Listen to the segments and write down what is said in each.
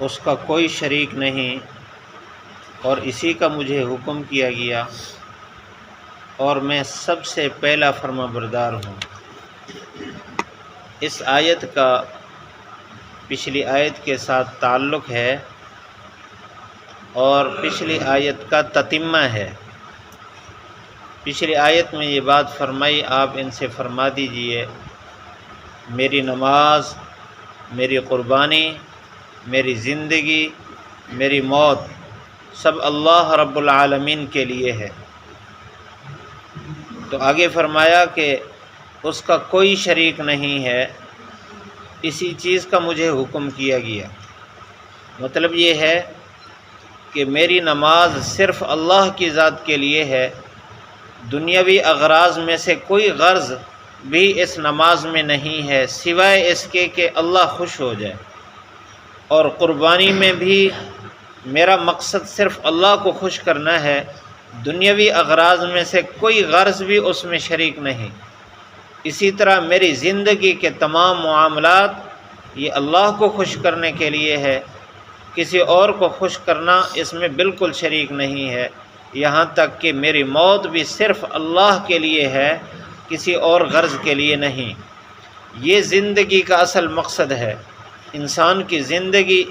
اس کا کوئی شریک نہیں، اور اسی کا مجھے حکم کیا گیا، اور میں سب سے پہلا فرما بردار ہوں۔ اس آیت کا پچھلی آیت کے ساتھ تعلق ہے اور پچھلی آیت کا تتمہ ہے۔ پچھلی آیت میں یہ بات فرمائی، آپ ان سے فرما دیجئے میری نماز، میری قربانی، میری زندگی، میری موت سب اللہ رب العالمین کے لیے ہے۔ تو آگے فرمایا کہ اس کا کوئی شریک نہیں ہے، اسی چیز کا مجھے حکم کیا گیا۔ مطلب یہ ہے کہ میری نماز صرف اللہ کی ذات کے لیے ہے، دنیاوی اغراض میں سے کوئی غرض بھی اس نماز میں نہیں ہے سوائے اس کے کہ اللہ خوش ہو جائے، اور قربانی میں بھی میرا مقصد صرف اللہ کو خوش کرنا ہے، دنیاوی اغراض میں سے کوئی غرض بھی اس میں شریک نہیں۔ اسی طرح میری زندگی کے تمام معاملات یہ اللہ کو خوش کرنے کے لیے ہے، کسی اور کو خوش کرنا اس میں بالکل شریک نہیں ہے، یہاں تک کہ میری موت بھی صرف اللہ کے لیے ہے، کسی اور غرض کے لیے نہیں۔ یہ زندگی کا اصل مقصد ہے۔ انسان کی زندگی،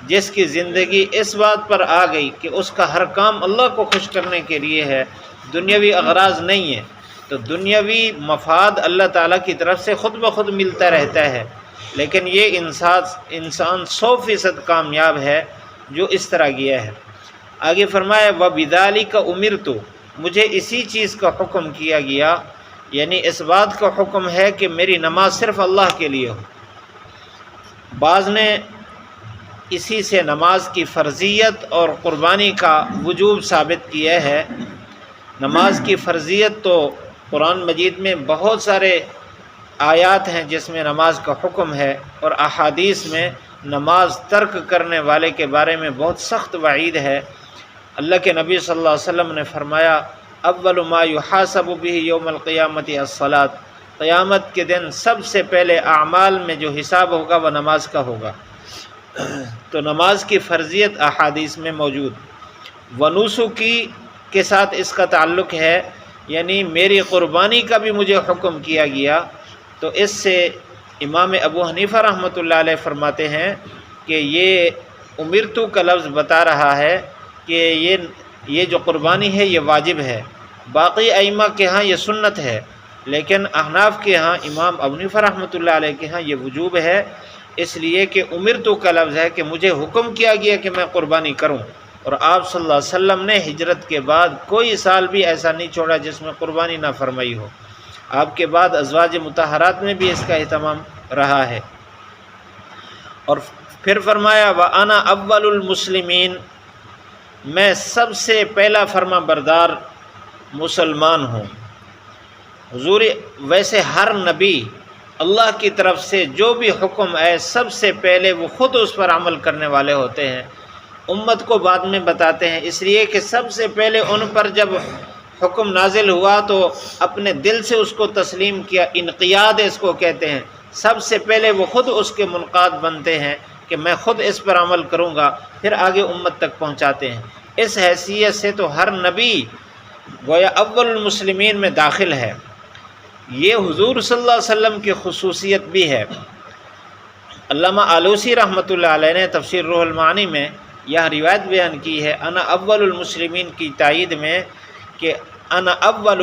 جس کی زندگی اس بات پر آ گئی کہ اس کا ہر کام اللہ کو خوش کرنے کے لیے ہے، دنیاوی اغراض نہیں ہے، تو دنیاوی مفاد اللہ تعالیٰ کی طرف سے خود بخود ملتا رہتا ہے، لیکن یہ انسان 100% کامیاب ہے جو اس طرح گیا ہے۔ آگے فرمایا وَبِذَلِكَ أُمِرْتُ، مجھے اسی چیز کا حکم کیا گیا، یعنی اس بات کا حکم ہے کہ میری نماز صرف اللہ کے لیے ہو۔ بعض نے اسی سے نماز کی فرضیت اور قربانی کا وجوب ثابت کیا ہے۔ نماز کی فرضیت تو قرآن مجید میں بہت سارے آیات ہیں جس میں نماز کا حکم ہے، اور احادیث میں نماز ترک کرنے والے کے بارے میں بہت سخت وعید ہے۔ اللہ کے نبی صلی اللہ علیہ وسلم نے فرمایا اول ما یحاسب بہ یوم القیامت الصلاۃ، قیامت کے دن سب سے پہلے اعمال میں جو حساب ہوگا وہ نماز کا ہوگا۔ تو نماز کی فرضیت احادیث میں موجود۔ ونسکی کے ساتھ اس کا تعلق ہے، یعنی میری قربانی کا بھی مجھے حکم کیا گیا۔ تو اس سے امام ابو حنیفہ رحمۃ اللہ علیہ فرماتے ہیں کہ یہ امرتو کا لفظ بتا رہا ہے کہ یہ جو قربانی ہے یہ واجب ہے۔ باقی ائمہ کے ہاں یہ سنت ہے، لیکن احناف کے ہاں، امام ابو حنیفہ رحمۃ اللہ علیہ کے ہاں یہ وجوب ہے، اس لیے کہ امرتو کا لفظ ہے کہ مجھے حکم کیا گیا کہ میں قربانی کروں۔ اور آپ صلی اللہ علیہ وسلم نے ہجرت کے بعد کوئی سال بھی ایسا نہیں چھوڑا جس میں قربانی نہ فرمائی ہو۔ آپ کے بعد ازواج مطہرات میں بھی اس کا اہتمام رہا ہے۔ اور پھر فرمایا وَأَنَا أَوَّلُ الْمُسْلِمِينَ، میں سب سے پہلا فرما بردار مسلمان ہوں۔ حضور ویسے ہر نبی اللہ کی طرف سے جو بھی حکم آئے سب سے پہلے وہ خود اس پر عمل کرنے والے ہوتے ہیں، امت کو بعد میں بتاتے ہیں، اس لیے کہ سب سے پہلے ان پر جب حکم نازل ہوا تو اپنے دل سے اس کو تسلیم کیا، انقیاد اس کو کہتے ہیں۔ سب سے پہلے وہ خود اس کے منقاد بنتے ہیں کہ میں خود اس پر عمل کروں گا، پھر آگے امت تک پہنچاتے ہیں۔ اس حیثیت سے تو ہر نبی گویا اول المسلمین میں داخل ہے۔ یہ حضور صلی اللہ علیہ وسلم کی خصوصیت بھی ہے۔ علامہ آلوسی رحمۃ اللہ علیہ نے تفسیر روح المعانی میں یہ روایت بیان کی ہے انا اول المسلمین کی تائید میں کہ انا اول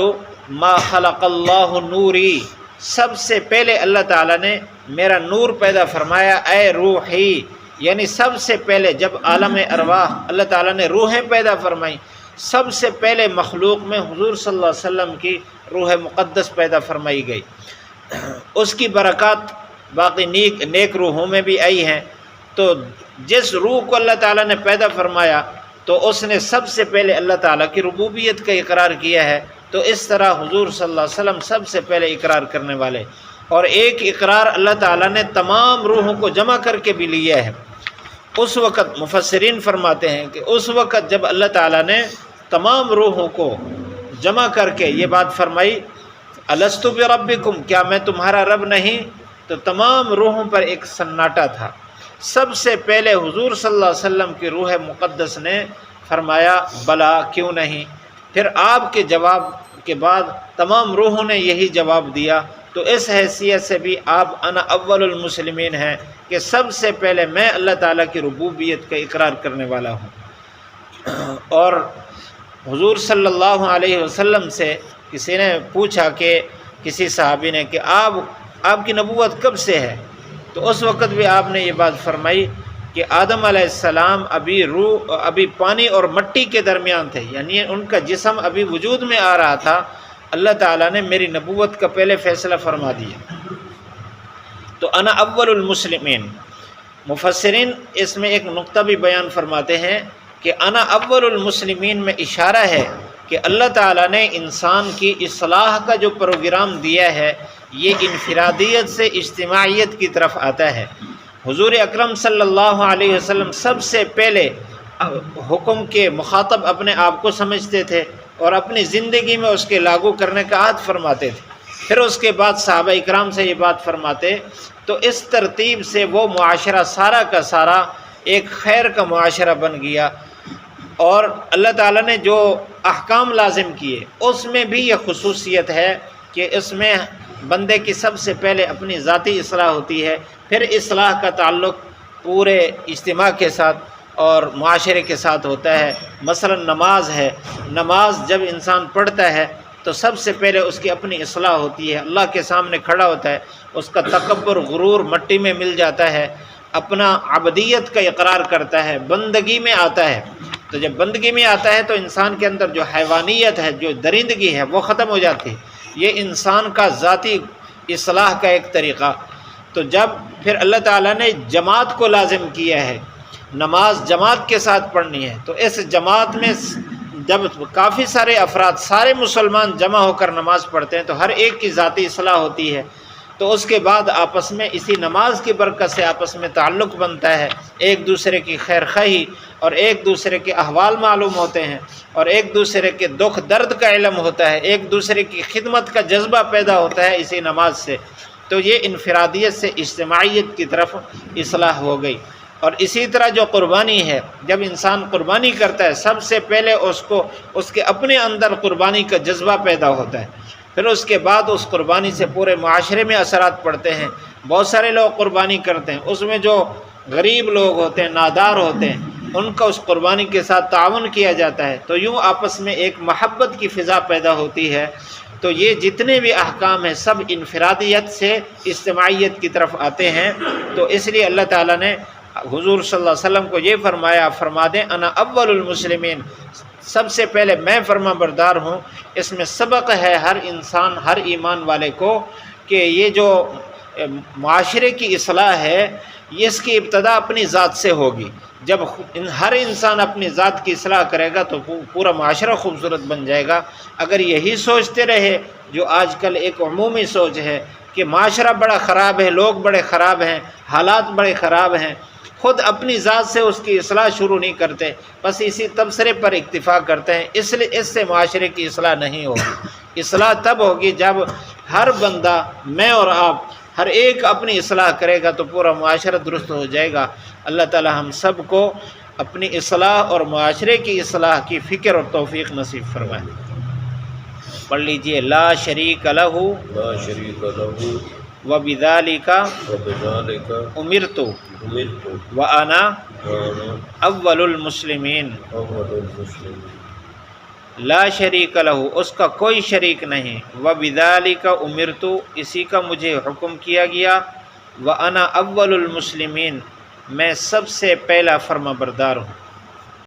ما خلق اللہ نوری، سب سے پہلے اللہ تعالیٰ نے میرا نور پیدا فرمایا، اے روحی، یعنی سب سے پہلے جب عالم ارواح اللہ تعالیٰ نے روحیں پیدا فرمائیں، سب سے پہلے مخلوق میں حضور صلی اللہ علیہ وسلم کی روح مقدس پیدا فرمائی گئی۔ اس کی برکات باقی نیک روحوں میں بھی آئی ہیں۔ تو جس روح کو اللہ تعالیٰ نے پیدا فرمایا تو اس نے سب سے پہلے اللہ تعالیٰ کی ربوبیت کا اقرار کیا ہے۔ تو اس طرح حضور صلی اللہ علیہ وسلم سب سے پہلے اقرار کرنے والے، اور ایک اقرار اللہ تعالیٰ نے تمام روحوں کو جمع کر کے بھی لیا ہے۔ اس وقت مفسرین فرماتے ہیں کہ اس وقت جب اللہ تعالیٰ نے تمام روحوں کو جمع کر کے یہ بات فرمائی الست بربکم، کیا میں تمہارا رب نہیں، تو تمام روحوں پر ایک سناٹا تھا، سب سے پہلے حضور صلی اللہ علیہ وسلم کی روح مقدس نے فرمایا بلا کیوں نہیں۔ پھر آپ کے جواب کے بعد تمام روحوں نے یہی جواب دیا۔ تو اس حیثیت سے بھی آپ انا اول المسلمین ہیں کہ سب سے پہلے میں اللہ تعالیٰ کی ربوبیت کا اقرار کرنے والا ہوں۔ اور حضور صلی اللہ علیہ وسلم سے کسی نے پوچھا کہ کسی صحابی نے کہ آپ کی نبوت کب سے ہے؟ تو اس وقت بھی آپ نے یہ بات فرمائی کہ آدم علیہ السلام ابھی پانی اور مٹی کے درمیان تھے، یعنی ان کا جسم ابھی وجود میں آ رہا تھا، اللہ تعالیٰ نے میری نبوت کا پہلے فیصلہ فرما دیا۔ تو انا اول المسلمین، مفسرین اس میں ایک نقطہ بھی بیان فرماتے ہیں کہ انا اول المسلمین میں اشارہ ہے کہ اللہ تعالیٰ نے انسان کی اصلاح کا جو پروگرام دیا ہے یہ انفرادیت سے اجتماعیت کی طرف آتا ہے۔ حضور اکرم صلی اللہ علیہ وسلم سب سے پہلے حکم کے مخاطب اپنے آپ کو سمجھتے تھے اور اپنی زندگی میں اس کے لاگو کرنے کا عہد فرماتے تھے، پھر اس کے بعد صحابہ اکرام سے یہ بات فرماتے، تو اس ترتیب سے وہ معاشرہ سارا کا سارا ایک خیر کا معاشرہ بن گیا۔ اور اللہ تعالیٰ نے جو احکام لازم کیے اس میں بھی یہ خصوصیت ہے کہ اس میں بندے کی سب سے پہلے اپنی ذاتی اصلاح ہوتی ہے، پھر اصلاح کا تعلق پورے اجتماع کے ساتھ اور معاشرے کے ساتھ ہوتا ہے۔ مثلا نماز ہے، نماز جب انسان پڑھتا ہے تو سب سے پہلے اس کی اپنی اصلاح ہوتی ہے، اللہ کے سامنے کھڑا ہوتا ہے، اس کا تکبر غرور مٹی میں مل جاتا ہے، اپنا عبدیت کا اقرار کرتا ہے، بندگی میں آتا ہے۔ تو جب بندگی میں آتا ہے تو انسان کے اندر جو حیوانیت ہے، جو درندگی ہے، وہ ختم ہو جاتی ہے۔ یہ انسان کا ذاتی اصلاح کا ایک طریقہ۔ تو جب پھر اللہ تعالیٰ نے جماعت کو لازم کیا ہے، نماز جماعت کے ساتھ پڑھنی ہے، تو اس جماعت میں جب کافی سارے افراد، سارے مسلمان جمع ہو کر نماز پڑھتے ہیں تو ہر ایک کی ذاتی اصلاح ہوتی ہے۔ تو اس کے بعد آپس میں اسی نماز کی برکت سے آپس میں تعلق بنتا ہے، ایک دوسرے کی خیر خواہی اور ایک دوسرے کے احوال معلوم ہوتے ہیں اور ایک دوسرے کے دکھ درد کا علم ہوتا ہے، ایک دوسرے کی خدمت کا جذبہ پیدا ہوتا ہے اسی نماز سے۔ تو یہ انفرادیت سے اجتماعیت کی طرف اصلاح ہو گئی۔ اور اسی طرح جو قربانی ہے، جب انسان قربانی کرتا ہے سب سے پہلے اس کے اپنے اندر قربانی کا جذبہ پیدا ہوتا ہے، پھر اس کے بعد اس قربانی سے پورے معاشرے میں اثرات پڑتے ہیں۔ بہت سارے لوگ قربانی کرتے ہیں، اس میں جو غریب لوگ ہوتے ہیں، نادار ہوتے ہیں، ان کا اس قربانی کے ساتھ تعاون کیا جاتا ہے، تو یوں آپس میں ایک محبت کی فضا پیدا ہوتی ہے۔ تو یہ جتنے بھی احکام ہیں سب انفرادیت سے اجتماعیت کی طرف آتے ہیں۔ تو اس لیے اللہ تعالیٰ نے حضور صلی اللہ علیہ وسلم کو یہ فرمایا، فرما دیں انا اول المسلمین، سب سے پہلے میں فرما بردار ہوں۔ اس میں سبق ہے ہر انسان، ہر ایمان والے کو کہ یہ جو معاشرے کی اصلاح ہے اس کی ابتدا اپنی ذات سے ہوگی۔ جب ہر انسان اپنی ذات کی اصلاح کرے گا تو پورا معاشرہ خوبصورت بن جائے گا۔ اگر یہی سوچتے رہے جو آج کل ایک عمومی سوچ ہے کہ معاشرہ بڑا خراب ہے، لوگ بڑے خراب ہیں، حالات بڑے خراب ہیں، خود اپنی ذات سے اس کی اصلاح شروع نہیں کرتے، بس اسی تبصرے پر اکتفا کرتے ہیں، اس لیے اس سے معاشرے کی اصلاح نہیں ہوگی۔ اصلاح تب ہوگی جب ہر بندہ، میں اور آپ، ہر ایک اپنی اصلاح کرے گا تو پورا معاشرہ درست ہو جائے گا۔ اللہ تعالی ہم سب کو اپنی اصلاح اور معاشرے کی اصلاح کی فکر اور توفیق نصیب فرمائے۔ پڑھ لیجئے، لا شریک لہ لا شریک لہ وبذالک وبذالک امرت امرت وانا وانا اول المسلمین۔ اول المسلمین۔ لا شریک لہ، اس کا کوئی شریک نہیں، وبذالک امرت، اسی کا مجھے حکم کیا گیا، وانا اول المسلمین، میں سب سے پہلا فرما بردار ہوں۔